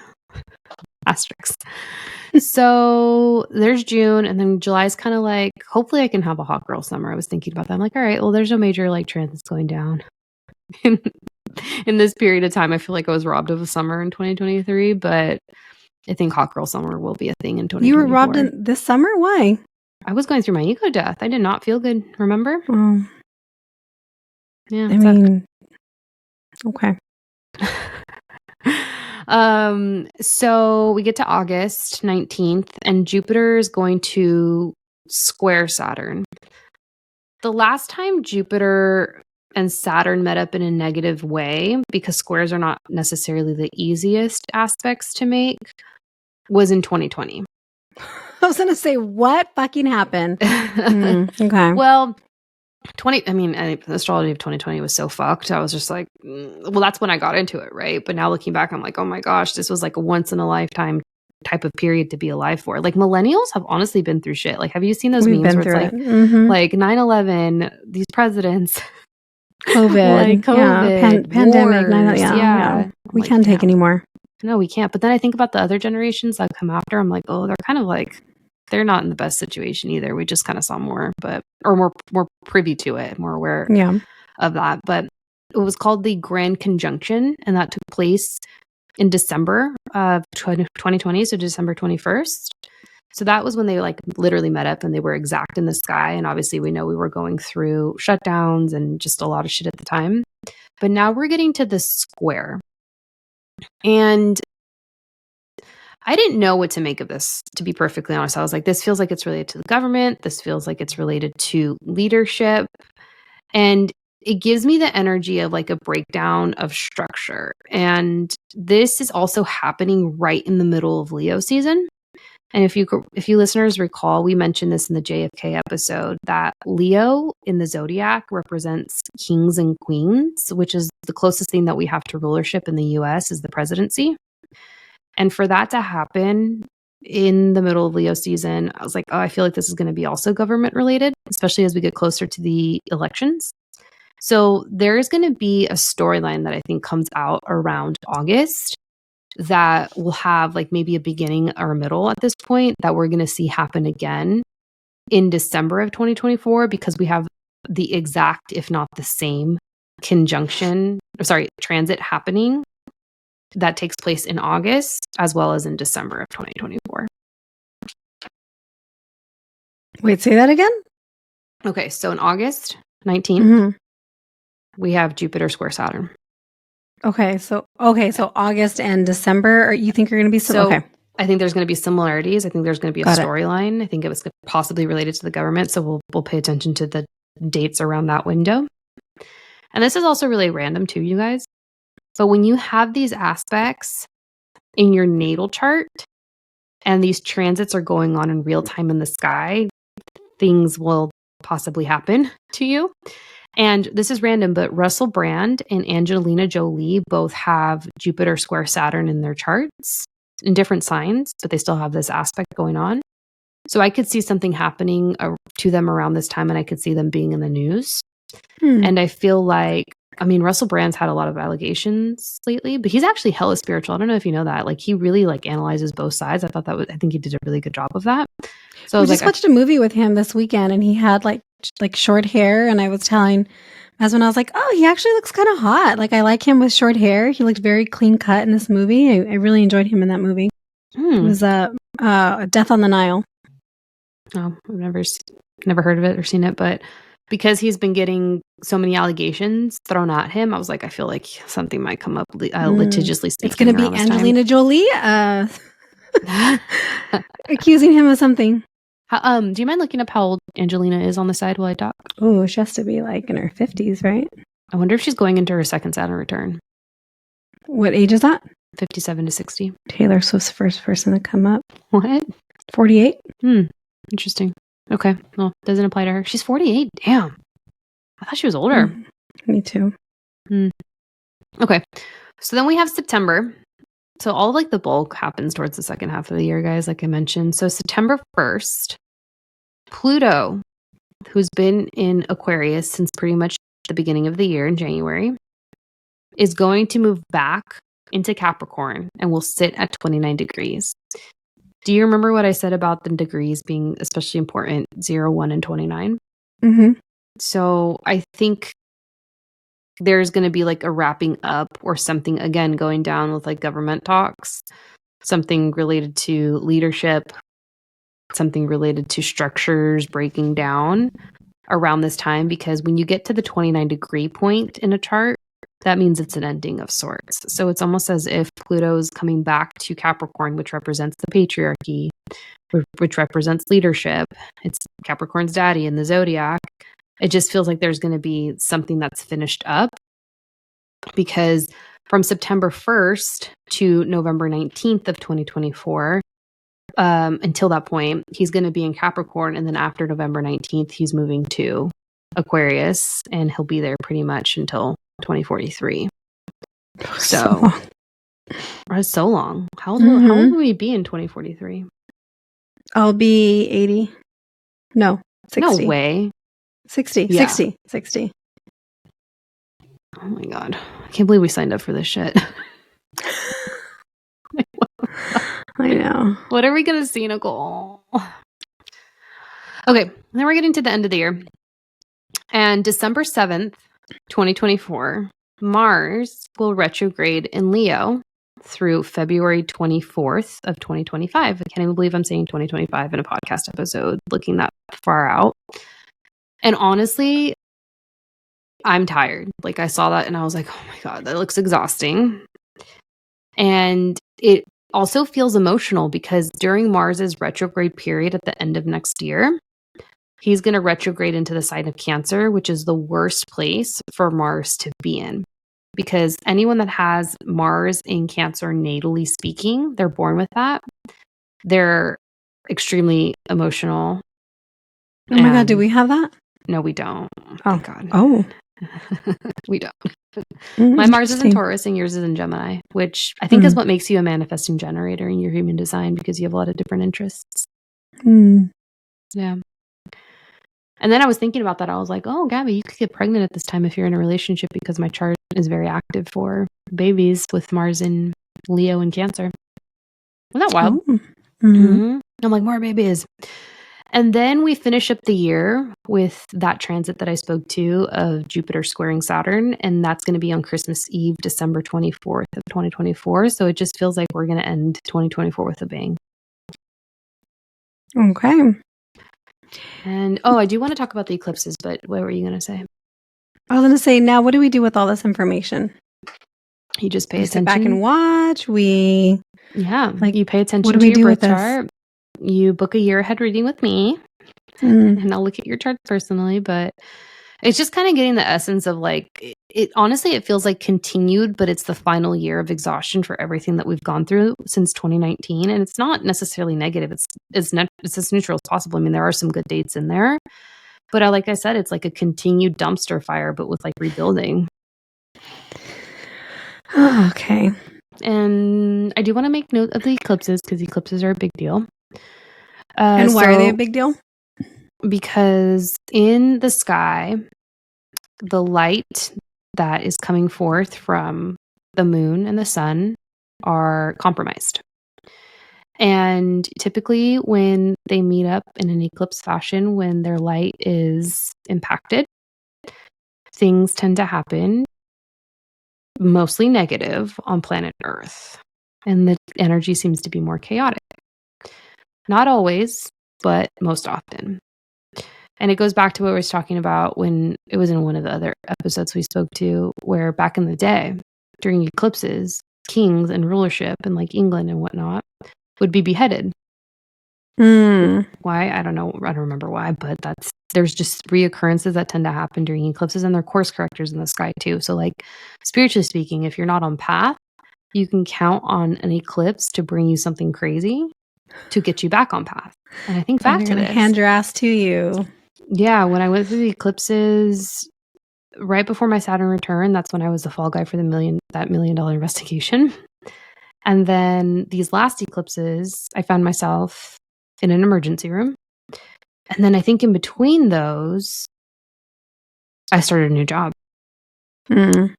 Asterisks. So there's June, and then July is kind of like, hopefully I can have a hot girl summer. I was thinking about that. I'm like, all right, well, there's no major like transits going down in this period of time. I feel like I was robbed of a summer in 2023, but I think hot girl summer will be a thing in 2024. You were robbed in this summer? Why? I was going through my ego death. I did not feel good. Remember? Yeah. I mean, okay. So we get to August 19th, and Jupiter is going to square Saturn. The last time Jupiter and Saturn met up in a negative way, because squares are not necessarily the easiest aspects to make, was in 2020. I was going to say, what fucking happened? Okay. Well, I think the astrology of 2020 was so fucked. I was just like, well, that's when I got into it, right? But now looking back, I'm like, oh my gosh, this was like a once in a lifetime type of period to be alive for. Like, millennials have honestly been through shit. Like, have you seen those memes where it's like, like 9/11, these presidents, COVID, like COVID, pandemic, wars, yeah. We like, can't take anymore. No, we can't. But then I think about the other generations that come after. I'm like, oh, they're kind of like, they're not in the best situation either. We just kind of saw more, or more privy to it, more aware of that. But it was called the Grand Conjunction, and that took place in December of 2020, so December 21st. So that was when they like literally met up, and they were exact in the sky. And obviously we know we were going through shutdowns and just a lot of shit at the time. But now we're getting to the square. And I didn't know what to make of this, to be perfectly honest. I was like, this feels like it's related to the government. This feels like it's related to leadership. And it gives me the energy of like a breakdown of structure. And this is also happening right in the middle of Leo season. And if you listeners recall, we mentioned this in the JFK episode, that Leo in the zodiac represents kings and queens, which is the closest thing that we have to rulership in the US is the presidency. And for that to happen in the middle of Leo season, I was like, oh, I feel like this is going to be also government related, especially as we get closer to the elections. So there's going to be a storyline that I think comes out around August that will have like maybe a beginning or a middle at this point that we're going to see happen again in December of 2024, because we have the exact, if not the same transit happening that takes place in August as well as in December of 2024. Wait, say that again? Okay, so in August 19th, we have Jupiter square Saturn. Okay, so August and December, you think are going to be okay. I think there's going to be similarities. I think there's going to be a storyline. I think it was possibly related to the government, so we'll pay attention to the dates around that window. And this is also really random too, you guys. But when you have these aspects in your natal chart and these transits are going on in real time in the sky, things will possibly happen to you. And this is random, but Russell Brand and Angelina Jolie both have Jupiter square Saturn in their charts in different signs, but they still have this aspect going on. So I could see something happening to them around this time, and I could see them being in the news. And I feel like, Russell Brand's had a lot of allegations lately, but he's actually hella spiritual. I don't know if you know that. Like, he really like analyzes both sides. I think he did a really good job of that. So I just watched a movie with him this weekend, and he had like short hair, and I was telling my husband, I was like, oh, he actually looks kind of hot. Like, I like him with short hair. He looked very clean cut in this movie. I really enjoyed him in that movie. It was Death on the Nile. Oh, I've never heard of it or seen it, but because he's been getting so many allegations thrown at him, I was like, I feel like something might come up litigiously speaking. It's going to be Angelina Jolie accusing him of something. Do you mind looking up how old Angelina is on the side while I talk? Oh, she has to be like in her 50s, right? I wonder if she's going into her second Saturn return. What age is that? 57 to 60. Taylor Swift's first person to come up. What? 48. Interesting. Okay. Well, doesn't apply to her. She's 48. Damn. I thought she was older. Me too. Okay. So then we have September. So all of like the bulk happens towards the second half of the year, guys, like I mentioned. So September 1st, Pluto, who's been in Aquarius since pretty much the beginning of the year in January, is going to move back into Capricorn and will sit at 29 degrees. Do you remember what I said about the degrees being especially important, 0, 1, and 29? So I think there's going to be like a wrapping up or something, again, going down with like government talks, something related to leadership, something related to structures breaking down around this time, because when you get to the 29 degree point in a chart, that means it's an ending of sorts. So it's almost as if Pluto is coming back to Capricorn, which represents the patriarchy, which represents leadership. It's Capricorn's daddy in the zodiac. It just feels like there's going to be something that's finished up, because from September 1st to November 19th of 2024, until that point, he's going to be in Capricorn. And then after November 19th, he's moving to Aquarius, and he'll be there pretty much until 2043. So long. How old will we be in 2043? I'll be 80. No, 60. No way. 60. Yeah. 60. Oh my God. I can't believe we signed up for this shit. I know. What are we going to see, Nichole? Okay, then we're getting to the end of the year. And December 7th, 2024, Mars will retrograde in Leo through February 24th of 2025. I can't even believe I'm saying 2025 in a podcast episode, looking that far out. And honestly, I'm tired. Like, I saw that and I was like, oh my God, that looks exhausting. And it also feels emotional because during Mars's retrograde period at the end of next year, he's going to retrograde into the sign of Cancer, which is the worst place for Mars to be in. Because anyone that has Mars in Cancer, natally speaking, they're born with that. They're extremely emotional. Oh my God, do we have that? No, we don't. Oh, Thank God. Oh. We don't. My Mars is in Taurus and yours is in Gemini, which I think is what makes you a manifesting generator in your human design, because you have a lot of different interests. Yeah. And then I was thinking about that. I was like, oh, Gabby, you could get pregnant at this time if you're in a relationship, because my chart is very active for babies with Mars in Leo and Cancer. Isn't that wild? I'm like, more babies. And then we finish up the year with that transit that I spoke to of Jupiter squaring Saturn. And that's going to be on Christmas Eve, December 24th of 2024. So it just feels like we're going to end 2024 with a bang. Okay. And I do want to talk about the eclipses, but what were you going to say? I was going to say, now what do we do with all this information? You just pay attention. Sit back and watch. You pay attention to your birth chart. You book a year ahead reading with me, and I'll look at your chart personally. But it's just kind of getting the essence of like it. Honestly, it feels like continued, but it's the final year of exhaustion for everything that we've gone through since 2019, and it's not necessarily negative. It's as neutral as possible. I mean, there are some good dates in there, but like I said, it's like a continued dumpster fire, but with like rebuilding. Okay. And I do want to make note of the eclipses, because eclipses are a big deal. And why are they a big deal? Because in the sky, the light that is coming forth from the moon and the sun are compromised. And typically when they meet up in an eclipse fashion, when their light is impacted, things tend to happen mostly negative on planet Earth. And the energy seems to be more chaotic. Not always, but most often. And it goes back to what we was talking about when it was in one of the other episodes we spoke to, where back in the day, during eclipses, kings and rulership in like England and whatnot would be beheaded. Why? I don't know. I don't remember why, but there's just reoccurrences that tend to happen during eclipses, and they're course correctors in the sky too. So like spiritually speaking, if you're not on path, you can count on an eclipse to bring you something crazy to get you back on path. And I think back to this. Hand your ass to you. Yeah, when I went through the eclipses right before my Saturn return, that's when I was the fall guy for that $1 million investigation. And then these last eclipses, I found myself in an emergency room. And then I think in between those, I started a new job.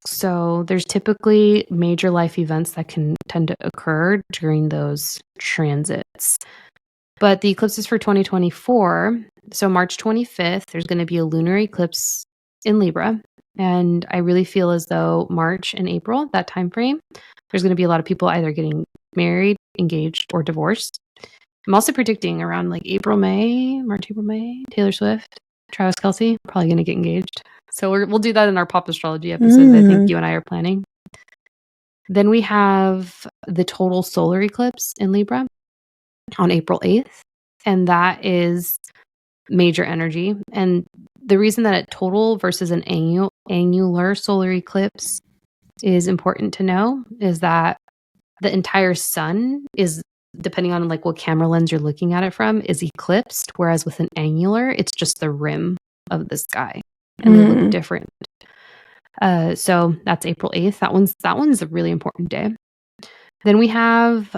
So there's typically major life events that can tend to occur during those transits. But the eclipses for 2024, so March 25th, there's going to be a lunar eclipse in Libra. And I really feel as though March and April, that time frame, there's going to be a lot of people either getting married, engaged, or divorced. I'm also predicting around like March, April, May, Taylor Swift, Travis Kelce, probably going to get engaged. So we'll do that in our pop astrology episode that I think you and I are planning. Then we have the total solar eclipse in Libra on April 8th. And that is major energy. And the reason that a total versus an annular solar eclipse is important to know is that the entire sun is, depending on like what camera lens you're looking at it from, is eclipsed, whereas with an annular, it's just the rim of the sky, and they look different. So that's April 8th. That one's a really important day. Then we have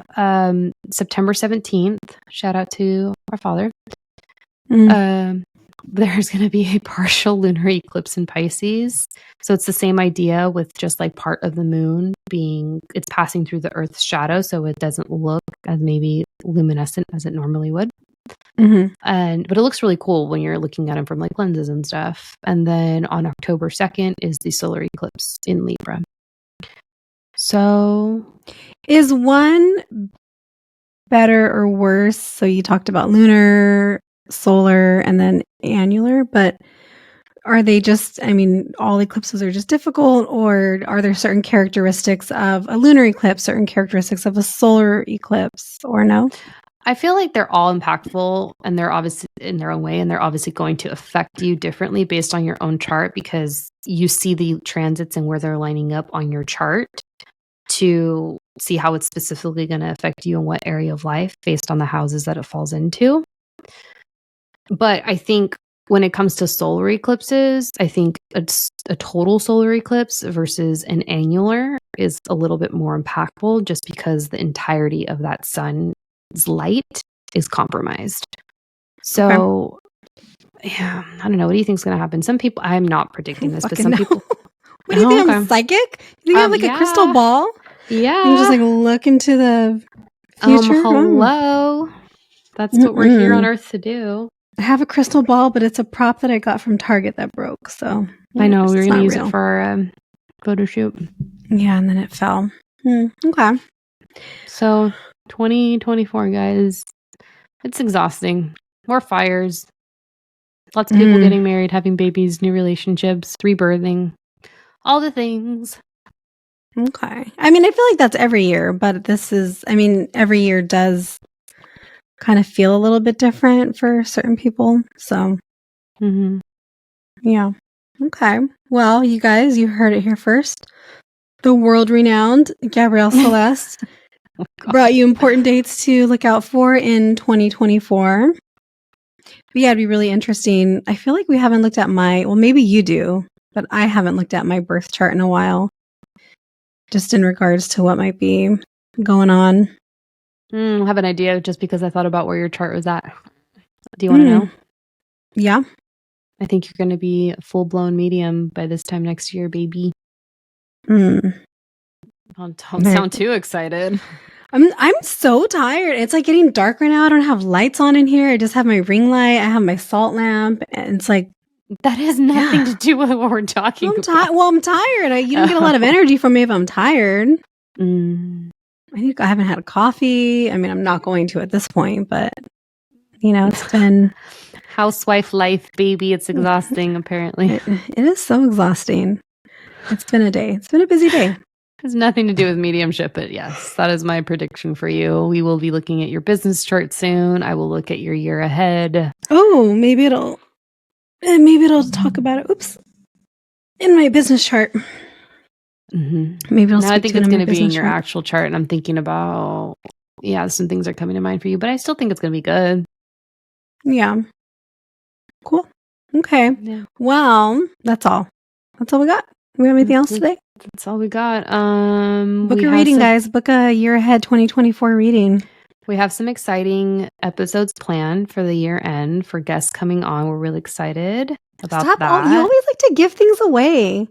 September 17th. Shout out to our father. There's going to be a partial lunar eclipse in Pisces. So it's the same idea with just like part of the moon it's passing through the Earth's shadow, so it doesn't look as maybe luminescent as it normally would. But it looks really cool when you're looking at them from like lenses and stuff. And then on October 2nd is the solar eclipse in Libra. So is one better or worse? So you talked about lunar, solar, and then annular, but are they just, I mean, all eclipses are just difficult, or are there certain characteristics of a lunar eclipse, certain characteristics of a solar eclipse, or no? I feel like they're all impactful, and they're obviously in their own way, and they're obviously going to affect you differently based on your own chart, because you see the transits and where they're lining up on your chart to see how it's specifically going to affect you in what area of life based on the houses that it falls into. But I think when it comes to solar eclipses, I think a total solar eclipse versus an annular is a little bit more impactful, just because the entirety of that sun's light is compromised. So, yeah, I don't know. What do you think is going to happen? Some people, I'm not predicting this, but some people. What do you think? I'm psychic? You think I have like a crystal ball? Yeah. You just like look into the future? Hello. That's what we're here on Earth to do. I have a crystal ball, but it's a prop that I got from Target that broke. So I know we're going to use it for our photo shoot. Yeah, and then it fell. Okay. So 2024, guys, it's exhausting. More fires. Lots of people getting married, having babies, new relationships, rebirthing, all the things. Okay. I mean, I feel like that's every year, but this is, I mean, every year does kind of feel a little bit different for certain people. So, yeah. Okay. Well, you guys, you heard it here first. The world-renowned Gabrielle Celeste brought you important dates to look out for in 2024. But yeah, it'd be really interesting. I feel like we haven't looked at well, maybe you do, but I haven't looked at my birth chart in a while, just in regards to what might be going on. I have an idea just because I thought about where your chart was at. Do you want to know? Yeah. I think you're going to be a full-blown medium by this time next year, baby. Don't sound too excited. I'm so tired. It's like getting dark right now. I don't have lights on in here. I just have my ring light. I have my salt lamp. And it's like... That has nothing to do with what we're talking about. Well, I'm tired. You don't get a lot of energy from me if I'm tired. I haven't had a coffee. I mean, I'm not going to at this point, but, you know, it's been... Housewife life, baby. It's exhausting, apparently. It is so exhausting. It's been a day. It's been a busy day. It has nothing to do with mediumship, but yes, that is my prediction for you. We will be looking at your business chart soon. I will look at your year ahead. Oh, maybe it'll talk about it. Oops. In my business chart. Maybe I'll I think it's going to be in your actual chart, and I'm thinking about, some things are coming to mind for you, but I still think it's going to be good. Yeah. Cool. Okay. Yeah. Well, that's all. That's all we got. Do we have anything else today? That's all we got. Book a reading, guys. Book a year ahead 2024 reading. We have some exciting episodes planned for the year end for guests coming on. We're really excited about that. You always like to give things away.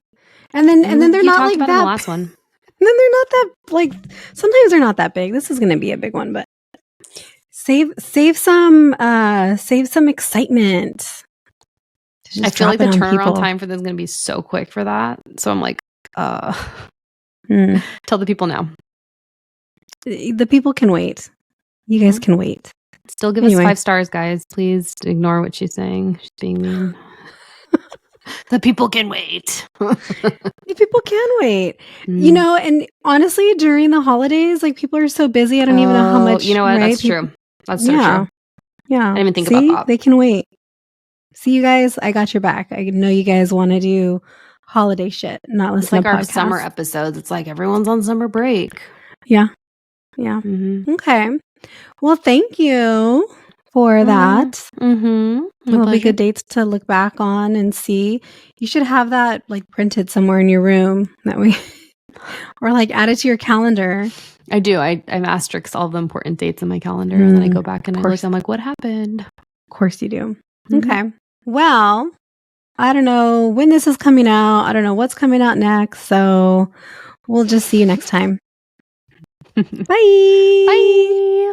And then they're not like that. The last one. And then they're not that, like, sometimes they're not that big. This is going to be a big one, but save some excitement. I feel like the turnaround time for this is going to be so quick for that. So I'm like, tell the people now. The people can wait. You guys can wait. Still give us 5 stars, guys. Please ignore what she's saying. She's being mean. The people can wait. The people can wait. You know, and honestly, during the holidays, like, people are so busy. I don't even know how much. You know what? Right? That's true. That's so true. Yeah. I didn't even think about that. They can wait. See, you guys, I got your back. I know you guys want to do holiday shit, not It's listen like to our podcasts. summer episodes. It's like everyone's on summer break. Yeah. Yeah. Mm-hmm. Okay. Well, thank you for that. Mm-hmm. It'll be good dates to look back on and see. You should have that like printed somewhere in your room that way, or like add it to your calendar. I do. I'm asterisk all the important dates in my calendar, and then I go back and I look. I'm like, what happened? Of course you do. Mhm. Okay. Well, I don't know when this is coming out. I don't know what's coming out next. So we'll just see you next time. Bye. Bye.